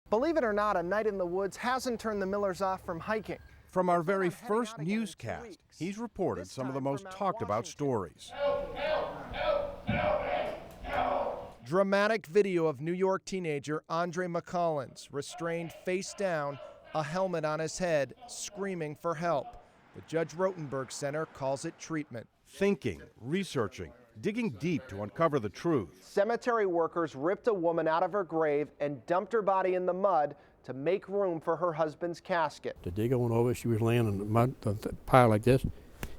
Believe it or not, a night in the woods hasn't turned the Millers off from hiking. From our very first newscast, he's reported some of the most talked about stories. Dramatic video of New York teenager Andre McCollins, restrained face down, a helmet on his head, screaming for help. The Judge Rotenberg Center calls it treatment. Thinking, researching, digging deep to uncover the truth. Cemetery workers ripped a woman out of her grave and dumped her body in the mud to make room for her husband's casket. The digger went over, she was laying in the mud, the pile like this.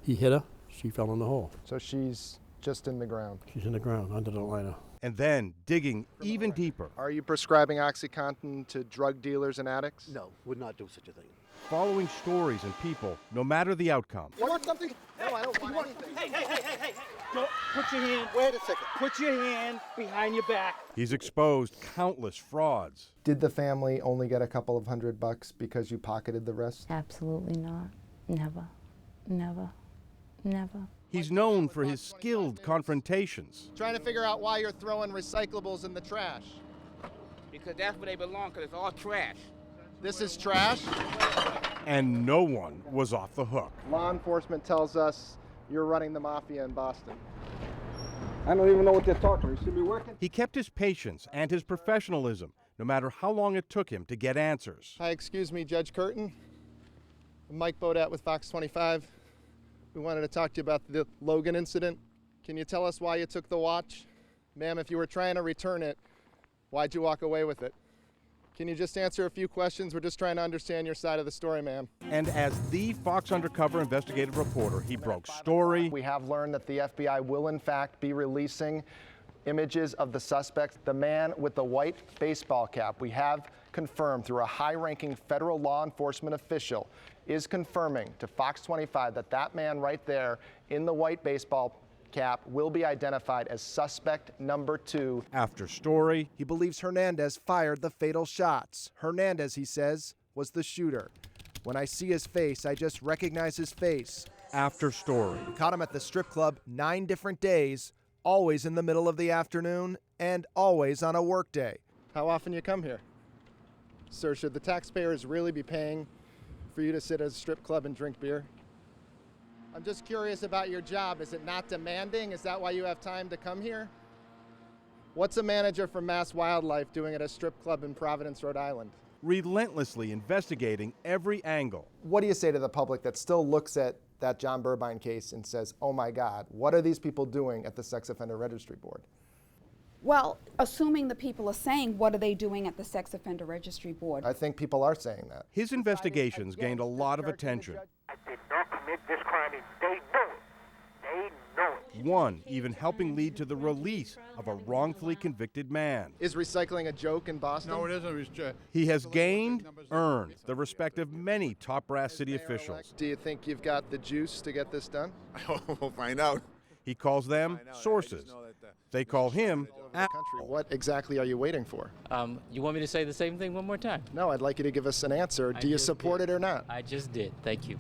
He hit her, she fell in the hole. So she's just in the ground. She's in the ground, under the liner. And then digging even deeper. Are you prescribing OxyContin to drug dealers and addicts? No, would not do such a thing. Following stories and people, no matter the outcome. You want something? No, I don't want anything. Hey. Don't put your hand. Wait a second. Put your hand behind your back. He's exposed countless frauds. Did the family only get a couple of $100 because you pocketed the rest? Absolutely not. Never. Never. Never. He's known for his skilled confrontations. Trying to figure out why you're throwing recyclables in the trash. Because that's where they belong, because it's all trash. This is trash? And no one was off the hook. Law enforcement tells us you're running the mafia in Boston. I don't even know what they're talking. You should be working. He kept his patience and his professionalism, no matter how long it took him to get answers. Hi, excuse me, Judge Curtin. I'm Mike Beaudet with Fox25. We wanted to talk to you about the Logan incident. Can you tell us why you took the watch? Ma'am, if you were trying to return it, why'd you walk away with it? Can you just answer a few questions? We're just trying to understand your side of the story, ma'am. And as the Fox Undercover investigative reporter, he broke story. We have learned that the FBI will, in fact, be releasing images of the suspect, the man with the white baseball cap. We have confirmed through a high-ranking federal law enforcement official is confirming to Fox 25 that that man right there in the white baseball cap will be identified as suspect number 2. After story, He believes Hernandez fired the fatal shots. Hernandez, he says, was the shooter. When I see his face, I just recognize his face. after story. We caught him at the strip club 9 different days, always in the middle of the afternoon and always on a work day. How often you come here? Sir, should the taxpayers really be paying for you to sit at a strip club and drink beer? I'm just curious about your job. Is it not demanding? Is that why you have time to come here? What's a manager from Mass Wildlife doing at a strip club in Providence, Rhode Island? Relentlessly investigating every angle. What do you say to the public that still looks at that John Burbine case and says, oh my God, what are these people doing at the Sex Offender Registry Board? Well, assuming the people are saying, what are they doing at the Sex Offender Registry Board? I think people are saying that. His investigations gained a lot of attention. I did not commit this crime, and they know it. They know it. One even helping lead to the release of a wrongfully convicted man. Is recycling a joke in Boston? No, it isn't. He has gained, earned the respect of many top brass city officials. Do you think you've got the juice to get this done? We'll find out. He calls them sources. They call him What exactly are you waiting for? You want me to say the same thing one more time? No, I'd like you to give us an answer. Do you support it or not? I just did. Thank you.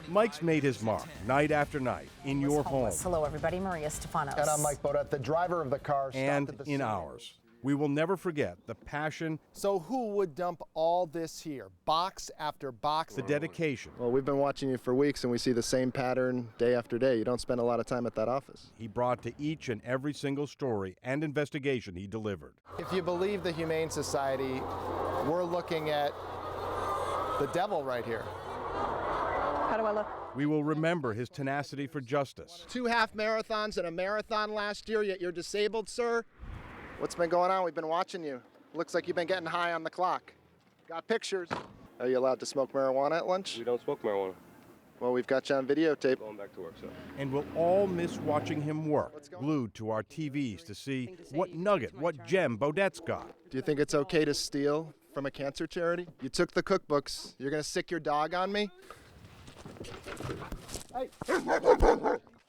Mike's made his mark night after night in your home Hello, everybody. Maria Stefanos. And I'm Mike Beaudet, the driver of the car. and in ours. We will never forget the passion, So who would dump all this here, box after box? the dedication. Well, we've been watching you for weeks, and we see the same pattern day after day. You don't spend a lot of time at that office. He brought to each and every single story and investigation he delivered. If you believe the Humane Society, we're looking at the devil right here. How do I look? We will remember his tenacity for justice. 2 half marathons and a marathon last year, yet you're disabled, sir? What's been going on? We've been watching you. Looks like you've been getting high on the clock. Got pictures. Are you allowed to smoke marijuana at lunch? We don't smoke marijuana. Well, we've got you on videotape. Going back to work, so. And we'll all miss watching him work, glued to our TVs to see what nugget, what gem Beaudet's got. Do you think it's okay to steal from a cancer charity? You took the cookbooks. You're gonna sick your dog on me?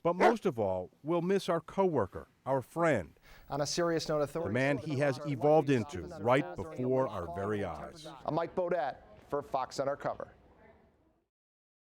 But most of all, we'll miss our coworker, our friend, On a serious note, the authorities... man he has evolved into right before our very eyes. I'm Mike Beaudet for Fox Undercover.